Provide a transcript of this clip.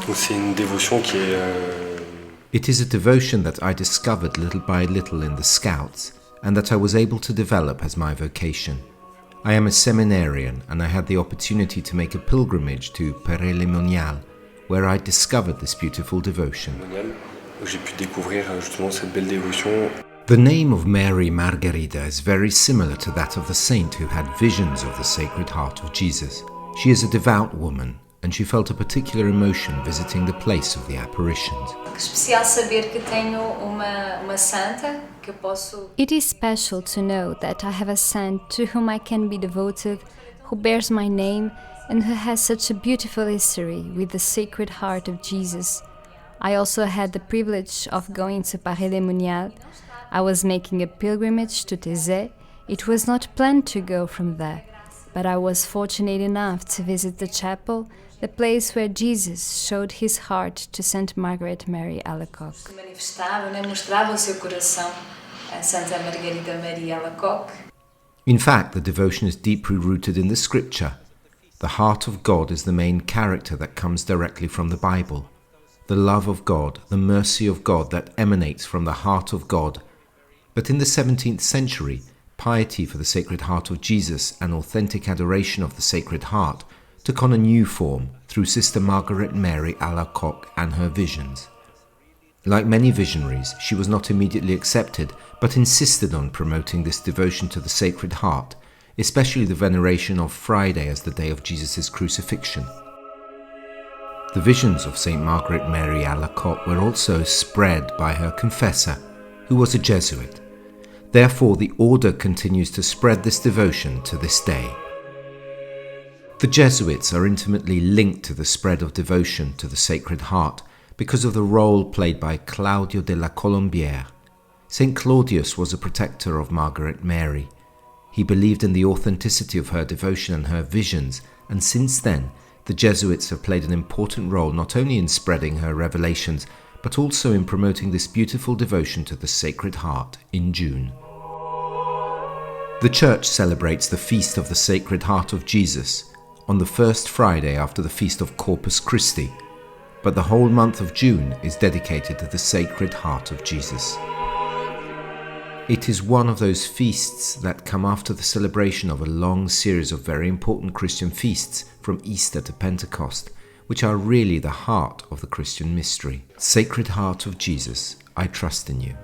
Donc c'est une dévotion qui est... It is a devotion that I discovered little by little in the Scouts and that I was able to develop as my vocation. I am a seminarian and I had the opportunity to make a pilgrimage to Paray-le-Monial, where I discovered this beautiful devotion. Où j'ai pu découvrir justement cette belle dévotion. The name of Mary Margarita is very similar to that of the saint who had visions of the Sacred Heart of Jesus. She is a devout woman, and she felt a particular emotion visiting the place of the apparitions. It is special to know that I have a saint to whom I can be devoted, who bears my name, and who has such a beautiful history with the Sacred Heart of Jesus. I also had the privilege of going to Paray-le-Monial. I was making a pilgrimage to Thésée. It was not planned to go from there, but I was fortunate enough to visit the chapel, the place where Jesus showed his heart to Saint Margaret Mary Alacoque. In fact, the devotion is deeply rooted in the scripture. The heart of God is the main character that comes directly from the Bible. The love of God, the mercy of God that emanates from the heart of God. But in the 17th century, piety for the Sacred Heart of Jesus and authentic adoration of the Sacred Heart took on a new form through Sister Margaret Mary Alacoque and her visions. Like many visionaries, she was not immediately accepted, but insisted on promoting this devotion to the Sacred Heart, especially the veneration of Friday as the day of Jesus' crucifixion. The visions of St. Margaret Mary Alacoque were also spread by her confessor, who was a Jesuit. Therefore, the order continues to spread this devotion to this day. The Jesuits are intimately linked to the spread of devotion to the Sacred Heart because of the role played by Claudio de la Colombière. St. Claudius was a protector of Margaret Mary. He believed in the authenticity of her devotion and her visions, and since then, the Jesuits have played an important role not only in spreading her revelations, but also in promoting this beautiful devotion to the Sacred Heart in June. The Church celebrates the Feast of the Sacred Heart of Jesus on the first Friday after the Feast of Corpus Christi, but the whole month of June is dedicated to the Sacred Heart of Jesus. It is one of those feasts that come after the celebration of a long series of very important Christian feasts from Easter to Pentecost, which are really the heart of the Christian mystery. Sacred Heart of Jesus, I trust in you.